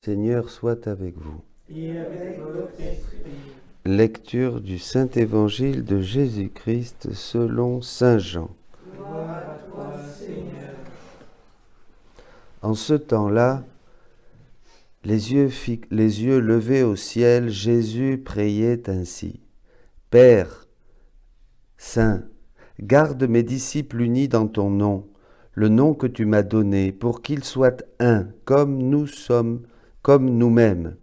Seigneur soit avec vous. Et avec votre esprit. Lecture du Saint-Évangile de Jésus-Christ selon Saint Jean. Gloire à toi, Seigneur. En ce temps-là, les yeux levés au ciel, Jésus priait ainsi. Père Saint, garde mes disciples unis dans ton nom, le nom que tu m'as donné, pour qu'ils soient un, comme nous sommes, comme nous-mêmes.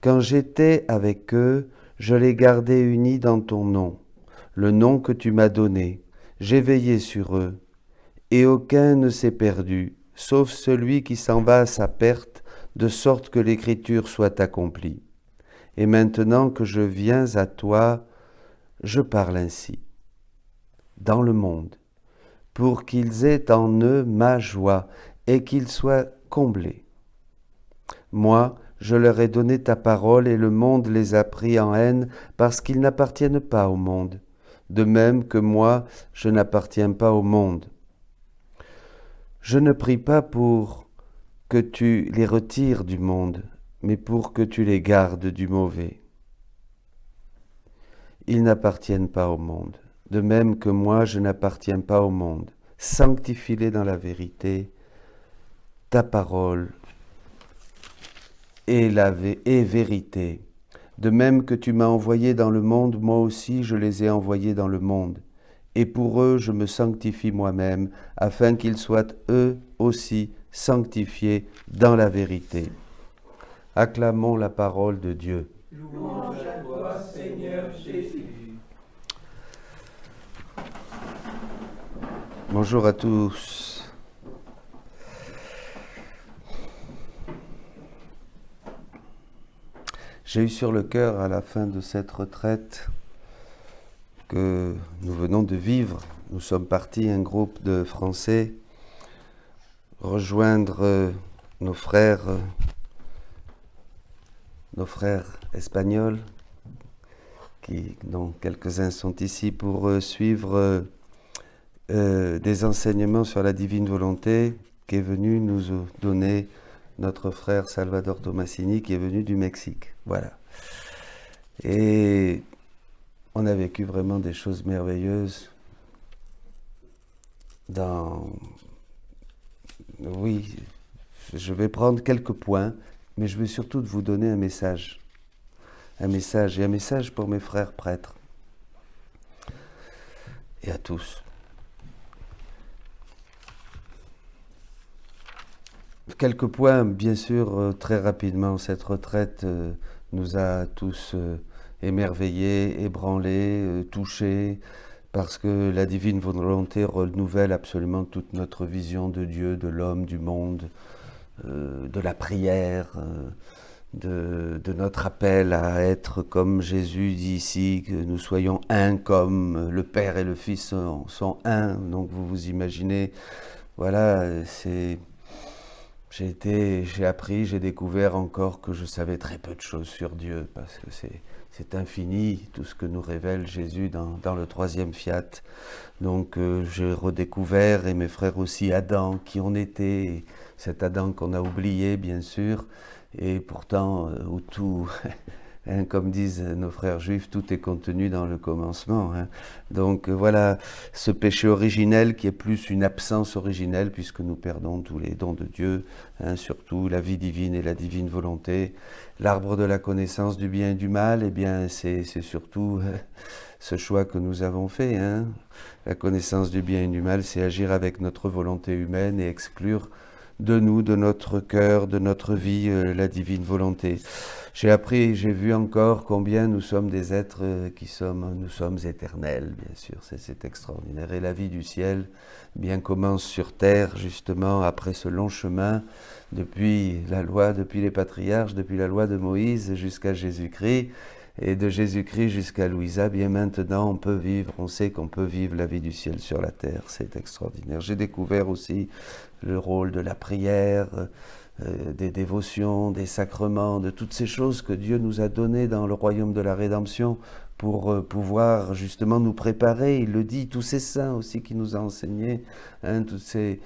Quand j'étais avec eux, je les gardais unis dans ton nom, le nom que tu m'as donné. J'ai veillé sur eux, et aucun ne s'est perdu, sauf celui qui s'en va à sa perte, de sorte que l'Écriture soit accomplie. Et maintenant que je viens à toi, je parle ainsi. Dans le monde, pour qu'ils aient en eux ma joie, et qu'ils soient comblés. Moi, je leur ai donné ta parole, et le monde les a pris en haine, parce qu'ils n'appartiennent pas au monde, de même que moi, je n'appartiens pas au monde. Je ne prie pas pour que tu les retires du monde, mais pour que tu les gardes du mauvais. Ils n'appartiennent pas au monde, de même que moi, je n'appartiens pas au monde. Sanctifie-les dans la vérité. Ta parole est vérité. De même que tu m'as envoyé dans le monde, moi aussi je les ai envoyés dans le monde. Et pour eux je me sanctifie moi-même, afin qu'ils soient eux aussi sanctifiés dans la vérité. Acclamons la parole de Dieu. Louange à toi, Seigneur Jésus. Bonjour à tous. J'ai eu sur le cœur à la fin de cette retraite que nous venons de vivre. Nous sommes partis, un groupe de Français, rejoindre nos frères espagnols, dont quelques-uns sont ici pour suivre des enseignements sur la divine volonté qu'est venu nous donner notre frère Salvador Tomasini, qui est venu du Mexique. Voilà. Et on a vécu vraiment des choses merveilleuses Oui, je vais prendre quelques points, mais je veux surtout vous donner un message. Un message pour mes frères prêtres. Et à tous. Quelques points, bien sûr, très rapidement. Cette retraite nous a tous émerveillés, ébranlés, touchés, parce que la divine volonté renouvelle absolument toute notre vision de Dieu, de l'homme, du monde, de la prière, de notre appel à être comme Jésus dit ici, que nous soyons un comme le Père et le Fils sont un. Donc vous vous imaginez, voilà, j'ai appris, j'ai découvert encore que je savais très peu de choses sur Dieu, parce que c'est infini, tout ce que nous révèle Jésus dans le troisième fiat. Donc j'ai redécouvert, et mes frères aussi, Adam, qui on était, cet Adam qu'on a oublié, bien sûr, et pourtant, où tout, hein, comme disent nos frères juifs, tout est contenu dans le commencement. Hein. Donc voilà, ce péché originel qui est plus une absence originelle, puisque nous perdons tous les dons de Dieu, hein, surtout la vie divine et la divine volonté. L'arbre de la connaissance du bien et du mal, eh bien c'est surtout ce choix que nous avons fait. Hein. La connaissance du bien et du mal, c'est agir avec notre volonté humaine et exclure de nous, de notre cœur, de notre vie, la divine volonté. J'ai appris, j'ai vu encore combien nous sommes des êtres nous sommes éternels, bien sûr, c'est extraordinaire. Et la vie du ciel, bien commence sur terre, justement, après ce long chemin, depuis la loi, depuis les patriarches, depuis la loi de Moïse jusqu'à Jésus-Christ, et de Jésus-Christ jusqu'à Louisa, bien maintenant on sait qu'on peut vivre la vie du ciel sur la terre, c'est extraordinaire. J'ai découvert aussi le rôle de la prière, des dévotions, des sacrements, de toutes ces choses que Dieu nous a données dans le royaume de la rédemption pour pouvoir justement nous préparer. Il le dit, tous ces saints aussi qui nous ont enseigné, hein, toutes ces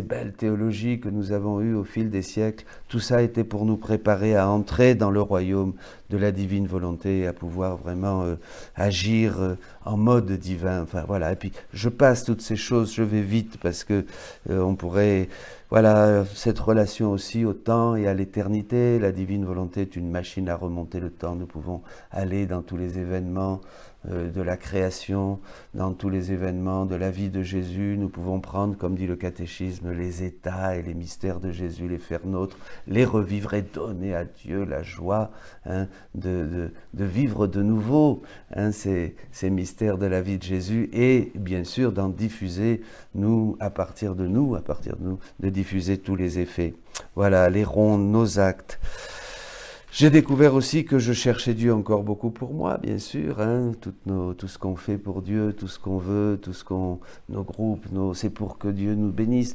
belles théologies que nous avons eues au fil des siècles, tout ça était pour nous préparer à entrer dans le royaume de la divine volonté, à pouvoir vraiment agir en mode divin. Enfin voilà, et puis je passe toutes ces choses, je vais vite parce que on pourrait... Voilà, cette relation aussi au temps et à l'éternité. La divine volonté est une machine à remonter le temps. Nous pouvons aller dans tous les événements de la création, dans tous les événements de la vie de Jésus. Nous pouvons prendre, comme dit le catéchisme, les états et les mystères de Jésus, les faire nôtres, les revivre et donner à Dieu la joie, hein, de vivre de nouveau, hein, ces mystères de la vie de Jésus, et bien sûr d'en diffuser, à partir de nous, de diffuser tous les effets. Voilà, les ronds, nos actes. J'ai découvert aussi que je cherchais Dieu encore beaucoup pour moi, bien sûr, hein, tout ce qu'on fait pour Dieu, tout ce qu'on veut, nos groupes, c'est pour que Dieu nous bénisse,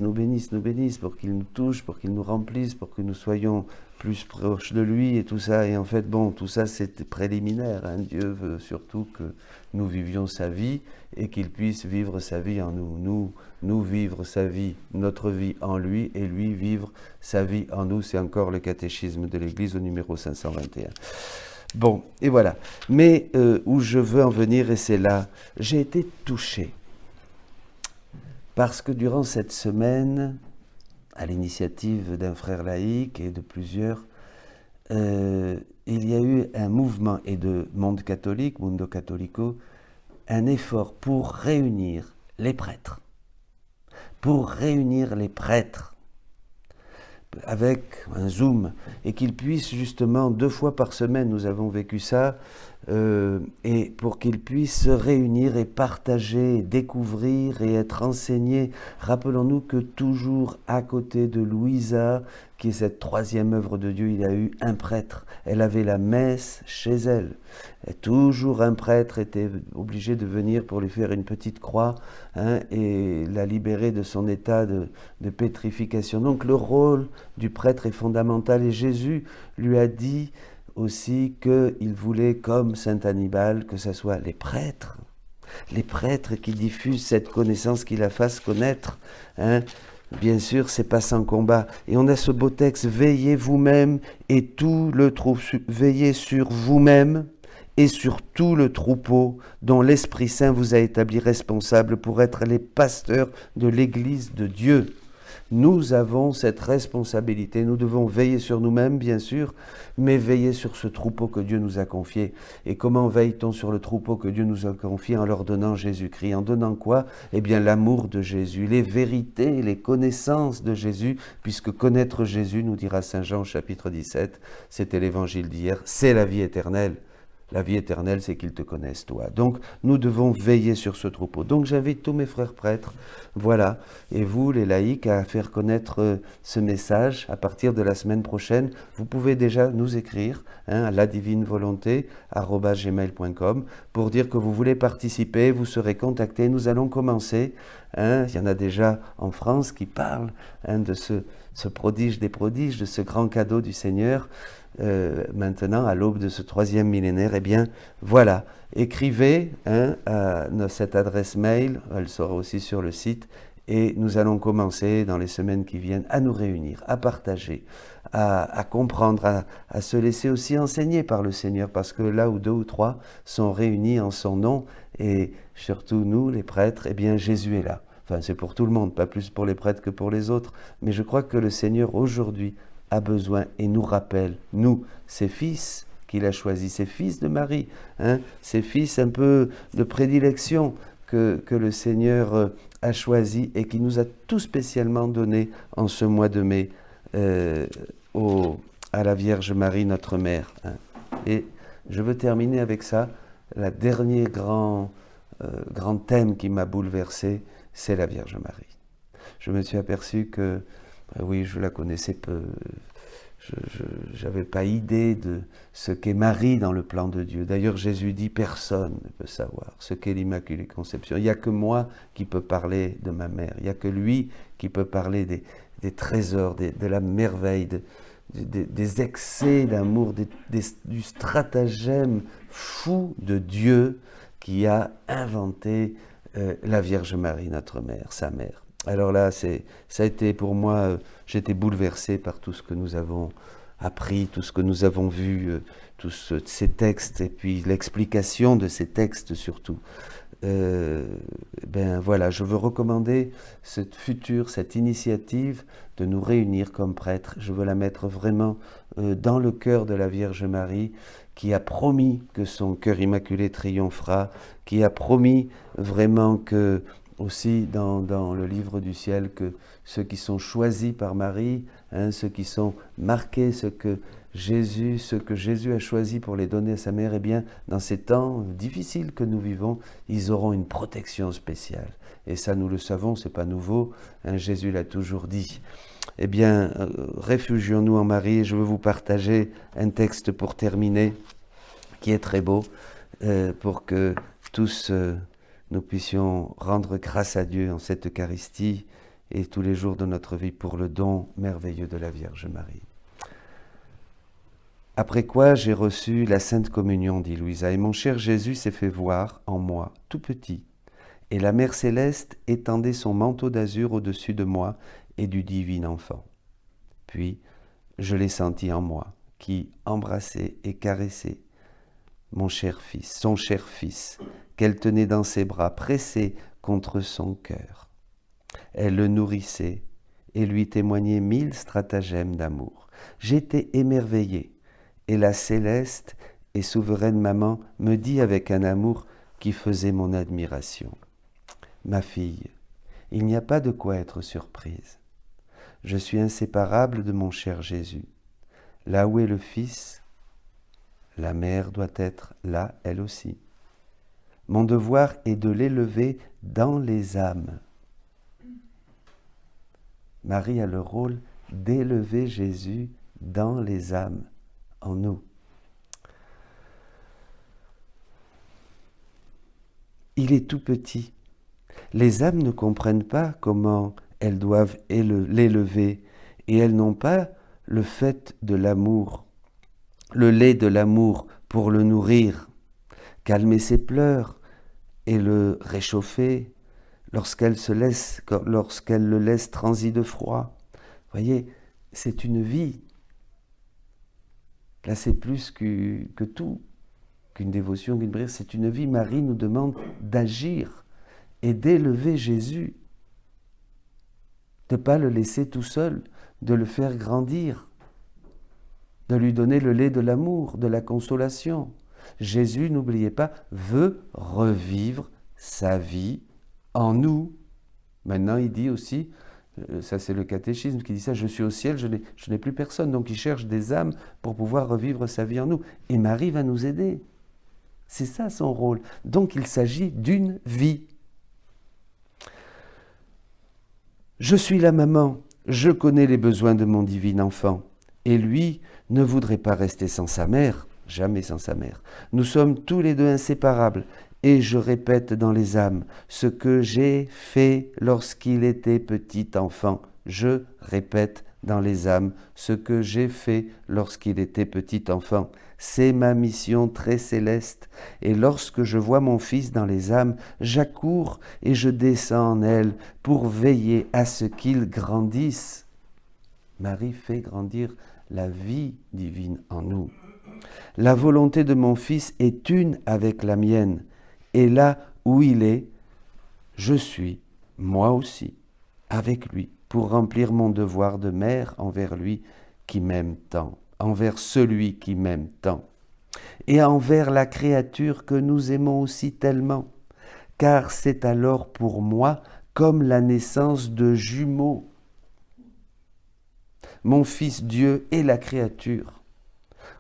pour qu'il nous touche, pour qu'il nous remplisse, pour que nous soyons plus proches de lui et tout ça. Et en fait, bon, tout ça c'est préliminaire, hein. Dieu veut surtout que nous vivions sa vie et qu'il puisse vivre sa vie en nous. Nous vivre sa vie, notre vie en lui, et lui vivre sa vie en nous. C'est encore le catéchisme de l'Église au numéro 521. Bon, et voilà. Mais où je veux en venir, et c'est là, j'ai été touché. Parce que durant cette semaine, à l'initiative d'un frère laïque et de plusieurs, il y a eu un mouvement, et de monde catholique, Mundo Catholico, un effort pour réunir les prêtres. Avec un Zoom, et qu'ils puissent justement 2 fois par semaine, nous avons vécu ça, et pour qu'ils puissent se réunir et partager, découvrir et être enseignés. Rappelons-nous que toujours à côté de Louisa, qui est cette 3e œuvre de Dieu, il y a eu un prêtre. Elle avait la messe chez elle. Et toujours un prêtre était obligé de venir pour lui faire une petite croix, hein, et la libérer de son état de pétrification. Donc le rôle du prêtre est fondamental, et Jésus lui a dit aussi qu'il voulait, comme saint Hannibal, que ce soit les prêtres qui diffusent cette connaissance, qui la fassent connaître, hein. Bien sûr, c'est pas sans combat. Et on a ce beau texte, veillez vous-même et tout le troupeau, veillez sur vous-même et sur tout le troupeau dont l'Esprit Saint vous a établi responsable pour être les pasteurs de l'Église de Dieu. Nous avons cette responsabilité, nous devons veiller sur nous-mêmes, bien sûr, mais veiller sur ce troupeau que Dieu nous a confié. Et comment veille-t-on sur le troupeau que Dieu nous a confié? En leur donnant Jésus-Christ. En donnant quoi? Eh bien, l'amour de Jésus, les vérités, les connaissances de Jésus, puisque connaître Jésus, nous dira Saint Jean, chapitre 17, c'était l'évangile d'hier, c'est la vie éternelle. La vie éternelle, c'est qu'ils te connaissent, toi. Donc, nous devons veiller sur ce troupeau. Donc, j'invite tous mes frères prêtres, voilà, et vous, les laïcs, à faire connaître ce message à partir de la semaine prochaine. Vous pouvez déjà nous écrire, hein, à ladivinevolonté@gmail.com, pour dire que vous voulez participer, vous serez contactés. Nous allons commencer, hein, il y en a déjà en France qui parlent, hein, de ce prodige des prodiges, de ce grand cadeau du Seigneur. Maintenant, à l'aube de ce 3e millénaire, eh bien, voilà, écrivez, hein, à cette adresse mail, elle sera aussi sur le site, et nous allons commencer dans les semaines qui viennent à nous réunir, à partager, à comprendre, à se laisser aussi enseigner par le Seigneur, parce que là où 2 ou 3 sont réunis en son nom, et surtout nous, les prêtres, eh bien, Jésus est là. Enfin, c'est pour tout le monde, pas plus pour les prêtres que pour les autres, mais je crois que le Seigneur, aujourd'hui, a besoin et nous rappelle, nous, ses fils qu'il a choisis, ses fils de Marie, hein, ses fils un peu de prédilection que le Seigneur a choisis et qui nous a tout spécialement donné en ce mois de mai à la Vierge Marie, notre Mère, hein. Et je veux terminer avec ça, le dernier grand thème qui m'a bouleversé, c'est la Vierge Marie. Je me suis aperçu que oui, je la connaissais peu. Je n'avais pas idée de ce qu'est Marie dans le plan de Dieu. D'ailleurs, Jésus dit, personne ne peut savoir ce qu'est l'Immaculée Conception. Il n'y a que moi qui peux parler de ma mère. Il n'y a que lui qui peut parler des trésors, de la merveille des excès d'amour, du stratagème fou de Dieu qui a inventé la Vierge Marie, notre mère, sa mère. Alors là, ça a été pour moi, j'étais bouleversé par tout ce que nous avons appris, tout ce que nous avons vu, tous ces textes, et puis l'explication de ces textes surtout. Ben voilà, je veux recommander cette initiative de nous réunir comme prêtres. Je veux la mettre vraiment dans le cœur de la Vierge Marie, qui a promis que son cœur immaculé triomphera, qui a promis vraiment que, aussi dans le livre du ciel, que ceux qui sont choisis par Marie, ceux qui sont marqués, ce que Jésus a choisi pour les donner à sa mère, eh bien, dans ces temps difficiles que nous vivons, ils auront une protection spéciale. Et ça, nous le savons, c'est pas nouveau, Jésus l'a toujours dit. Eh bien, réfugions-nous en Marie. Je veux vous partager un texte pour terminer, qui est très beau, pour que tous nous puissions rendre grâce à Dieu en cette Eucharistie et tous les jours de notre vie pour le don merveilleux de la Vierge Marie. Après quoi j'ai reçu la Sainte Communion, dit Louisa, et mon cher Jésus s'est fait voir en moi, tout petit, et la Mère Céleste étendait son manteau d'azur au-dessus de moi et du divin enfant. Puis je l'ai senti en moi, qui embrassait et caressait son cher fils, qu'elle tenait dans ses bras, pressé contre son cœur. Elle le nourrissait et lui témoignait 1000 stratagèmes d'amour. J'étais émerveillé, et la céleste et souveraine maman me dit avec un amour qui faisait mon admiration. Ma fille, il n'y a pas de quoi être surprise. Je suis inséparable de mon cher Jésus. Là où est le Fils, la mère doit être là, elle aussi. Mon devoir est de l'élever dans les âmes. Marie a le rôle d'élever Jésus dans les âmes, en nous. Il est tout petit. Les âmes ne comprennent pas comment elles doivent l'élever, et elles n'ont pas le fait de l'amour, le lait de l'amour pour le nourrir, calmer ses pleurs et le réchauffer lorsqu'elle le laisse transi de froid. Voyez, c'est une vie. Là, c'est plus que tout, qu'une dévotion, qu'une prière, c'est une vie. Marie nous demande d'agir et d'élever Jésus, de ne pas le laisser tout seul, de le faire grandir, de lui donner le lait de l'amour, de la consolation. Jésus, n'oubliez pas, veut revivre sa vie en nous. Maintenant, il dit aussi, ça c'est le catéchisme qui dit ça, je suis au ciel, je n'ai plus personne. Donc il cherche des âmes pour pouvoir revivre sa vie en nous. Et Marie va nous aider. C'est ça son rôle. Donc il s'agit d'une vie. Je suis la maman, je connais les besoins de mon divin enfant. Et lui ne voudrait pas rester sans sa mère, jamais sans sa mère. Nous sommes tous les deux inséparables. Et je répète dans les âmes ce que j'ai fait lorsqu'il était petit enfant. Je répète dans les âmes ce que j'ai fait lorsqu'il était petit enfant. C'est ma mission très céleste. Et lorsque je vois mon fils dans les âmes, j'accours et je descends en elles pour veiller à ce qu'il grandisse. Marie fait grandir la vie divine en nous. La volonté de mon fils est une avec la mienne. Et là où il est, je suis, moi aussi, avec lui, pour remplir mon devoir de mère envers lui qui m'aime tant, envers celui qui m'aime tant, et envers la créature que nous aimons aussi tellement, car c'est alors pour moi comme la naissance de jumeaux. Mon Fils Dieu et la créature,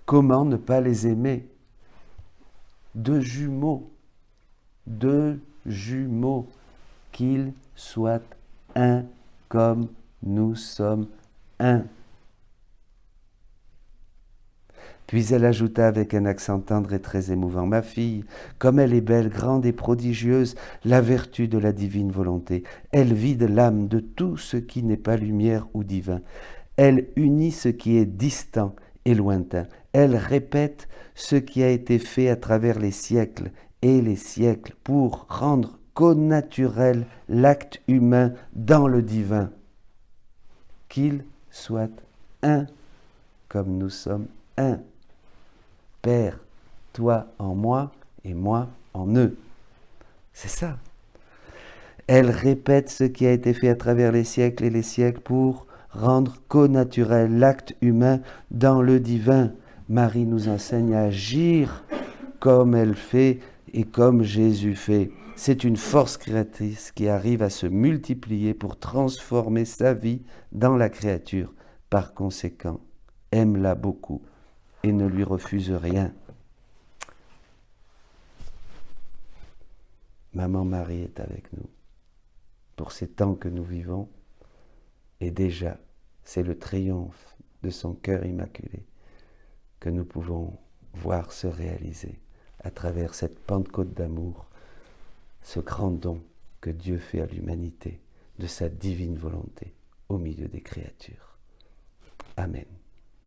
comment ne pas les aimer? Deux jumeaux, qu'ils soient un comme nous sommes un. Puis elle ajouta avec un accent tendre et très émouvant, « Ma fille, comme elle est belle, grande et prodigieuse, la vertu de la divine volonté, elle vide l'âme de tout ce qui n'est pas lumière ou divin. Elle unit ce qui est distant et lointain. Elle répète ce qui a été fait à travers les siècles et les siècles pour rendre connaturel l'acte humain dans le divin. Qu'il soit un comme nous sommes un. Père, toi en moi et moi en eux. C'est ça. Elle répète ce qui a été fait à travers les siècles et les siècles pour rendre connaturel l'acte humain dans le divin. Marie nous enseigne à agir comme elle fait et comme Jésus fait. C'est une force créatrice qui arrive à se multiplier pour transformer sa vie dans la créature. Par conséquent, aime-la beaucoup et ne lui refuse rien. Maman Marie est avec nous pour ces temps que nous vivons, et déjà, c'est le triomphe de son cœur immaculé que nous pouvons voir se réaliser à travers cette Pentecôte d'amour, ce grand don que Dieu fait à l'humanité de sa divine volonté au milieu des créatures. Amen.